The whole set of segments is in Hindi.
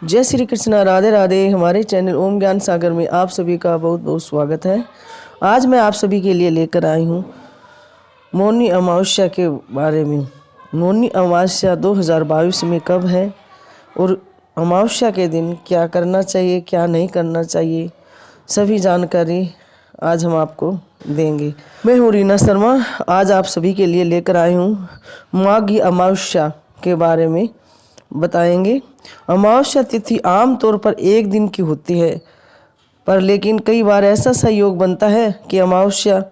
जय श्री कृष्णा, राधे राधे। हमारे चैनल ओम ज्ञान सागर में आप सभी का बहुत बहुत स्वागत है। आज मैं आप सभी के लिए लेकर आई हूँ मौनी अमावस्या के बारे में। मौनी अमावस्या 2022 में कब है और अमावस्या के दिन क्या करना चाहिए, क्या नहीं करना चाहिए, सभी जानकारी आज हम आपको देंगे। मैं हूँ रीना शर्मा। आज आप सभी के लिए लेकर आई हूँ माघी अमावस्या के बारे में बताएंगे। अमावस्या तिथि आमतौर पर एक दिन की होती है, पर लेकिन कई बार ऐसा संयोग बनता है कि अमावस्या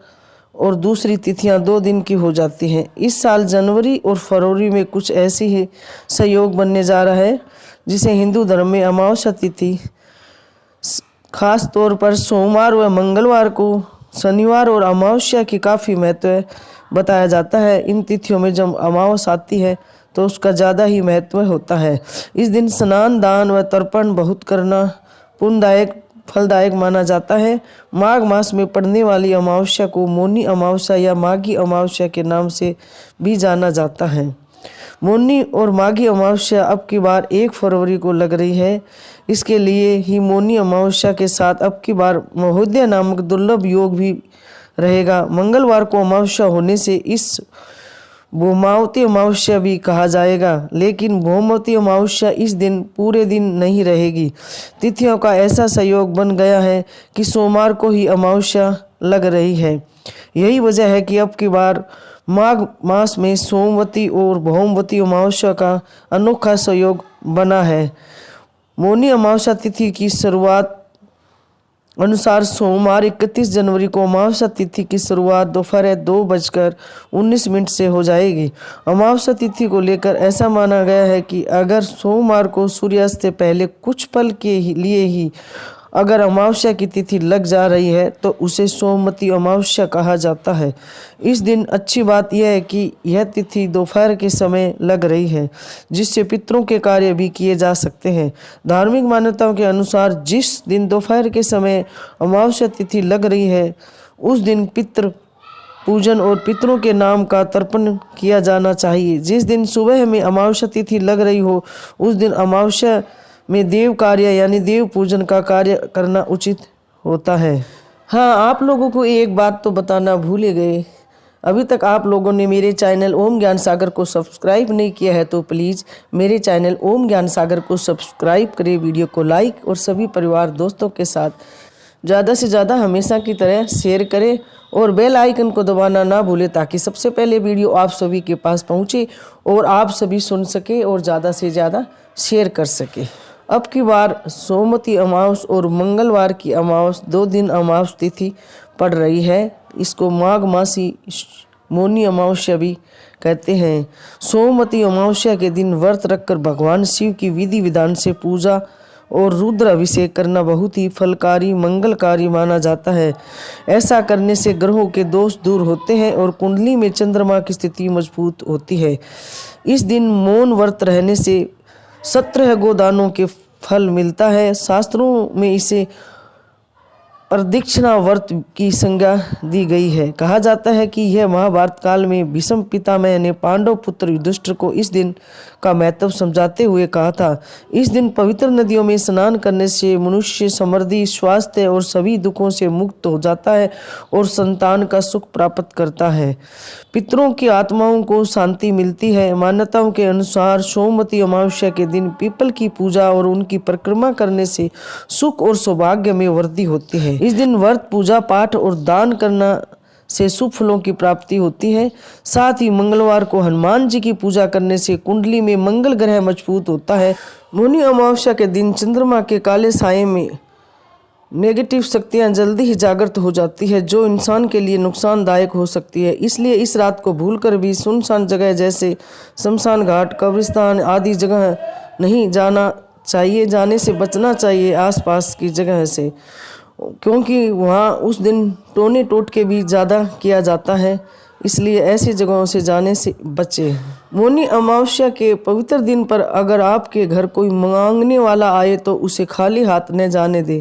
और दूसरी तिथियां 2 दिन की हो जाती हैं। इस साल जनवरी और फरवरी में कुछ ऐसी ही संयोग बनने जा रहा है जिसे हिंदू धर्म में अमावस्या तिथि खास तौर पर सोमवार व मंगलवार को, शनिवार और अमावस्या की काफ़ी महत्व बताया जाता है। इन तिथियों में जब अमावस्या आती है तो उसका ज़्यादा ही महत्व होता है। इस दिन स्नान, दान व तर्पण बहुत करना पुण्यदायक फलदायक माना जाता है। माघ मास में पड़ने वाली अमावस्या को मौनी अमावस्या या माघी अमावस्या के नाम से भी जाना जाता है। मौनी और माघी अमावस्या अब की बार 1 फरवरी को लग रही है। इसके लिए ही मौनी अमावस्या के साथ अब की बार महोदय नामक दुर्लभ योग भी रहेगा। मंगलवार को अमावस्या होने से इस भौमावती अमावस्या भी कहा जाएगा, लेकिन भौमवती अमावस्या इस दिन पूरे दिन नहीं रहेगी। तिथियों का ऐसा संयोग बन गया है कि सोमवार को ही अमावस्या लग रही है। यही वजह है कि अब की बार माघ मास में सोमवती और भौमवती अमावस्या का अनोखा संयोग बना है। मौनी अमावस्या तिथि की शुरुआत अनुसार सोमवार 31 जनवरी को अमावस्या तिथि की शुरुआत दोपहर 2:19 से हो जाएगी। अमावस्या तिथि को लेकर ऐसा माना गया है कि अगर सोमवार को सूर्यास्त से पहले कुछ पल के लिए ही अगर अमावस्या की तिथि लग जा रही है तो उसे सोमवती अमावस्या कहा जाता है। इस दिन अच्छी बात यह है कि यह तिथि दोपहर के समय लग रही है, जिससे पितरों के कार्य भी किए जा सकते हैं। धार्मिक मान्यताओं के अनुसार जिस दिन दोपहर के समय अमावस्या तिथि लग रही है उस दिन पितृ पूजन और पितरों के नाम का तर्पण किया जाना चाहिए। जिस दिन सुबह में अमावस्या तिथि लग रही हो उस दिन अमावस्या में देव कार्य यानी देव पूजन का कार्य करना उचित होता है। हाँ, आप लोगों को एक बात तो बताना भूल गए। अभी तक आप लोगों ने मेरे चैनल ओम ज्ञान सागर को सब्सक्राइब नहीं किया है तो प्लीज़ मेरे चैनल ओम ज्ञान सागर को सब्सक्राइब करें, वीडियो को लाइक और सभी परिवार दोस्तों के साथ ज़्यादा से ज़्यादा हमेशा की तरह शेयर करें और बेल आइकन को दबाना ना भूलें ताकि सबसे पहले वीडियो आप सभी के पास पहुँचे और आप सभी सुन सके और ज़्यादा से ज़्यादा शेयर कर सके। अब की बार सोमवती अमावस और मंगलवार की अमावस 2 दिन अमावस तिथि पड़ रही है। इसको माघ मासी मौनी अमावस्या भी कहते हैं। सोमवती अमावस्या के दिन व्रत रखकर भगवान शिव की विधि विधान से पूजा और रुद्र अभिषेक करना बहुत ही फलकारी मंगलकारी माना जाता है। ऐसा करने से ग्रहों के दोष दूर होते हैं और कुंडली में चंद्रमा की स्थिति मजबूत होती है। इस दिन मौन व्रत रहने से 17 गोदानों के फल मिलता है। शास्त्रों में इसे प्रदक्षिणा व्रत की संज्ञा दी गई है। कहा जाता है कि यह महाभारत काल में भीष्म पितामह ने पांडव पुत्र युधिष्ठिर को इस दिन का महत्व समझाते हुए कहा था। इस दिन पवित्र नदियों में स्नान करने से मनुष्य समृद्धि, स्वास्थ्य और सभी दुखों से मुक्त हो जाता है और संतान का सुख प्राप्त करता है। पितरों की आत्माओं को शांति मिलती है। मान्यताओं के अनुसार सोमवती अमावस्या के दिन पीपल की पूजा और उनकी परिक्रमा करने से सुख और सौभाग्य में वृद्धि होती है। इस दिन व्रत, पूजा पाठ और दान करना से शुभ फलों की प्राप्ति होती है। साथ ही मंगलवार को हनुमान जी की पूजा करने से कुंडली में मंगल ग्रह मजबूत होता है। मौनी अमावस्या के दिन चंद्रमा के काले साये में नेगेटिव शक्तियां जल्दी ही जागृत हो जाती है, जो इंसान के लिए नुकसानदायक हो सकती है। इसलिए इस रात को भूलकर भी सुनसान जगह जैसे शमशान घाट, कब्रिस्तान आदि जगह नहीं जाना चाहिए। जाने से बचना चाहिए आसपास की जगह से, क्योंकि वहाँ उस दिन टोने टोटके भी ज़्यादा किया जाता है। इसलिए ऐसी जगहों से जाने से बचें। मौनी अमावस्या के पवित्र दिन पर अगर आपके घर कोई मांगने वाला आए तो उसे खाली हाथ न जाने दें।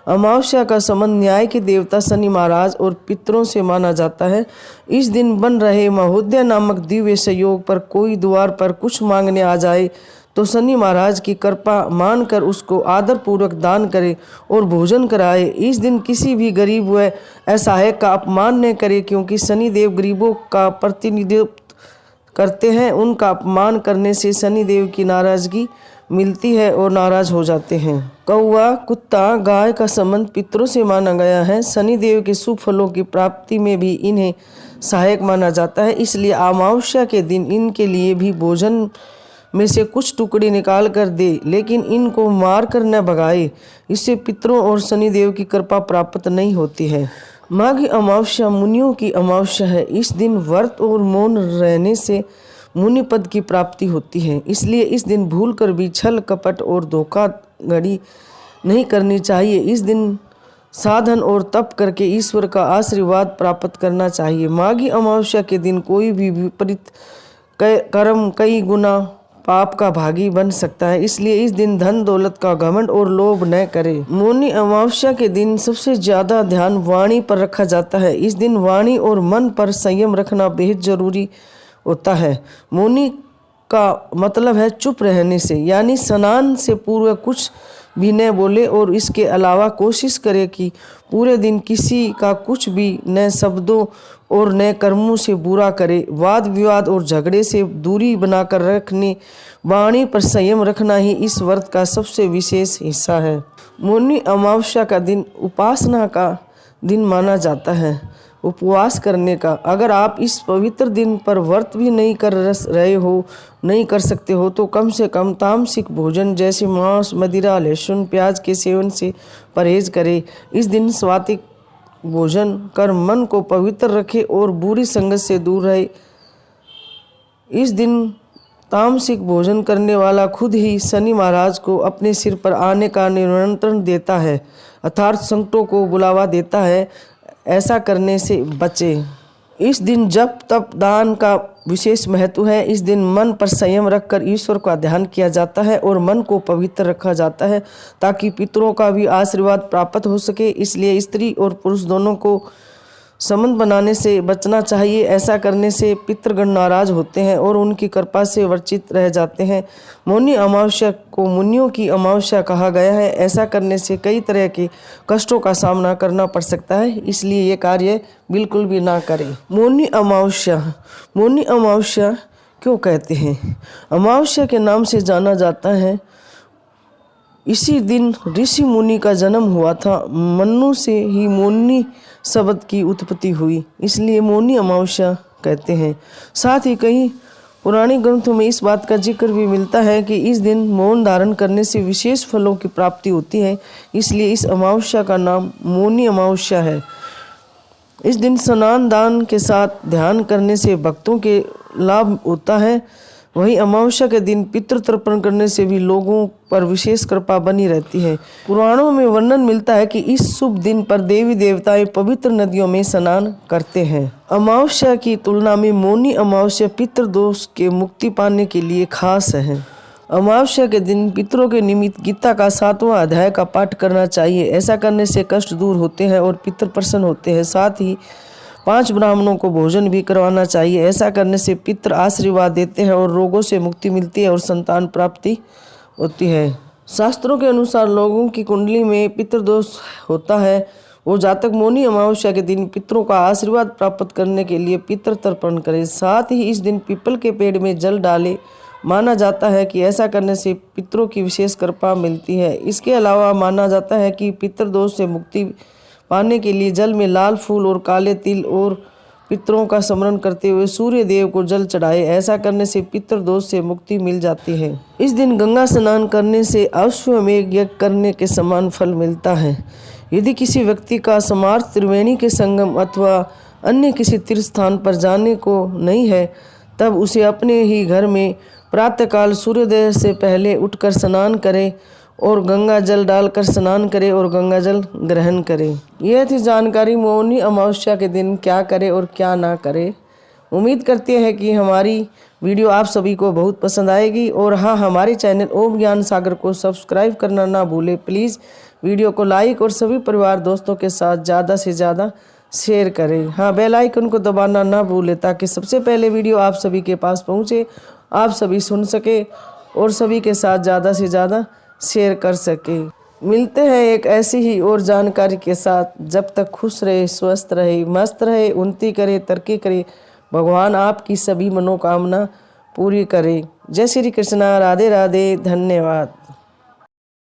अमावस्या का संबंध न्याय के देवता शनि महाराज और पितरों से माना जाता है। इस दिन बन रहे महोदय नामक दिव्य संयोग पर कोई द्वार पर कुछ मांगने आ जाए तो शनि महाराज की कृपा मानकर उसको आदरपूर्वक दान करे और भोजन कराए। इस दिन किसी भी गरीब व असहाय का अपमान न करे, क्योंकि शनिदेव गरीबों का प्रतिनिधित्व करते हैं। उनका अपमान करने से शनिदेव की नाराजगी मिलती है और नाराज हो जाते हैं। कौवा, कुत्ता, गाय का संबंध पितरों से माना गया है। शनिदेव के शुभ फलों की प्राप्ति में भी इन्हें सहायक माना जाता है। इसलिए अमावस्या के दिन इनके लिए भी भोजन में से कुछ टुकड़े निकाल कर दे, लेकिन इनको मार कर न भगाए। इससे पितरों और शनिदेव की कृपा प्राप्त नहीं होती है। माघी अमावस्या मुनियों की अमावस्या है। इस दिन व्रत और मौन रहने से मुनि पद की प्राप्ति होती है। इसलिए इस दिन भूलकर भी छल कपट और धोखाधड़ी नहीं करनी चाहिए। इस दिन साधन और तप करके ईश्वर का आशीर्वाद प्राप्त करना चाहिए। माघी अमावस्या के दिन कोई भी विपरीत कर्म कई गुना पाप का भागी बन सकता है। इसलिए इस दिन धन दौलत का घमंड और लोभ न करे। मौनी अमावस्या के दिन सबसे ज्यादा ध्यान वाणी पर रखा जाता है। इस दिन वाणी और मन पर संयम रखना बेहद जरूरी होता है। मौनी का मतलब है चुप रहने से, यानी स्नान से पूर्व कुछ भी न बोले और इसके अलावा कोशिश करे कि पूरे दिन किसी का कुछ भी न शब्दों और न कर्मों से बुरा करे। वाद विवाद और झगड़े से दूरी बनाकर रखने, वाणी पर संयम रखना ही इस व्रत का सबसे विशेष हिस्सा है। मौनी अमावस्या का दिन उपासना का दिन माना जाता है, उपवास करने का। अगर आप इस पवित्र दिन पर व्रत भी नहीं कर सकते हो तो कम से कम तामसिक भोजन जैसे मांस, मदिरा, लहसुन, प्याज के सेवन से परहेज करें। इस दिन सात्विक भोजन कर मन को पवित्र रखें और बुरी संगत से दूर रहे। इस दिन तामसिक भोजन करने वाला खुद ही शनि महाराज को अपने सिर पर आने का निमंत्रण देता है, अर्थात संकटों को बुलावा देता है। ऐसा करने से बचे। इस दिन जप तप दान का विशेष महत्व है। इस दिन मन पर संयम रखकर ईश्वर का ध्यान किया जाता है और मन को पवित्र रखा जाता है ताकि पितरों का भी आशीर्वाद प्राप्त हो सके। इसलिए स्त्री और पुरुष दोनों को संबंध बनाने से बचना चाहिए। ऐसा करने से पितृगण नाराज होते हैं और उनकी कृपा से वंचित रह जाते हैं। मौनी अमावस्या को मुनियों की अमावस्या कहा गया है। ऐसा करने से कई तरह के कष्टों का सामना करना पड़ सकता है, इसलिए ये कार्य बिल्कुल भी ना करें। मौनी अमावस्या क्यों कहते हैं? अमावस्या के नाम से जाना जाता है। इसी दिन ऋषि मुनि का जन्म हुआ था। मन्नु से ही मौनी शब्द की उत्पत्ति हुई, इसलिए मौनी अमावस्या कहते हैं। साथ ही कई पुराने ग्रंथों में इस बात का जिक्र भी मिलता है कि इस दिन मौन धारण करने से विशेष फलों की प्राप्ति होती है। इसलिए इस अमावस्या का नाम मौनी अमावस्या है। इस दिन स्नान दान के साथ ध्यान करने से भक्तों के लाभ होता है। वहीं अमावस्या के दिन पितृ तर्पण करने से भी लोगों पर विशेष कृपा बनी रहती है। पुराणों में वर्णन मिलता है कि इस शुभ दिन पर देवी देवताएं पवित्र नदियों में स्नान करते हैं। अमावस्या की तुलना में मौनी अमावस्या पितृदोष के मुक्ति पाने के लिए खास है। अमावस्या के दिन पितरों के निमित्त गीता का 7वां अध्याय का पाठ करना चाहिए। ऐसा करने से कष्ट दूर होते हैं और पितर प्रसन्न होते हैं। साथ ही 5 ब्राह्मणों को भोजन भी करवाना चाहिए। ऐसा करने से पितृ आशीर्वाद देते हैं और रोगों से मुक्ति मिलती है और संतान प्राप्ति होती है। शास्त्रों के अनुसार लोगों की कुंडली में पितृदोष होता है, वो जातक मौनी अमावस्या के दिन पितरों का आशीर्वाद प्राप्त करने के लिए पितृ तर्पण करें। साथ ही इस दिन पीपल के पेड़ में जल डाले। माना जाता है कि ऐसा करने से पितरों की विशेष कृपा मिलती है। इसके अलावा माना जाता है कि पितृदोष से मुक्ति पाने के लिए जल में लाल फूल और काले तिल और पितरों का स्मरण करते हुए सूर्य देव को जल चढ़ाए। ऐसा करने से पितृदोष से मुक्ति मिल जाती है। इस दिन गंगा स्नान करने से अश्वमेध यज्ञ करने के समान फल मिलता है। यदि किसी व्यक्ति का सामर्थ्य त्रिवेणी के संगम अथवा अन्य किसी तीर्थ स्थान पर जाने को नहीं है, तब उसे अपने ही घर में प्रातःकाल सूर्योदय से पहले उठकर स्नान करें और गंगा जल डालकर स्नान करें और गंगा जल ग्रहण करें। यह थी जानकारी मौनी अमावस्या के दिन क्या करें और क्या ना करें। उम्मीद करते हैं कि हमारी वीडियो आप सभी को बहुत पसंद आएगी। और हाँ, हमारे चैनल ओम ज्ञान सागर को सब्सक्राइब करना ना भूलें। प्लीज़ वीडियो को लाइक और सभी परिवार दोस्तों के साथ ज़्यादा से ज़्यादा शेयर करें। हाँ, बेल आइकन को दबाना ना भूलें ताकि सबसे पहले वीडियो आप सभी के पास पहुँचे, आप सभी सुन सके और सभी के साथ ज़्यादा से ज़्यादा शेयर कर सके। मिलते हैं एक ऐसी ही और जानकारी के साथ। जब तक खुश रहे, स्वस्थ रहे, मस्त रहे, उन्नति करे, तरक्की करे। भगवान आपकी सभी मनोकामना पूरी करे। जय श्री कृष्णा। राधे राधे। धन्यवाद।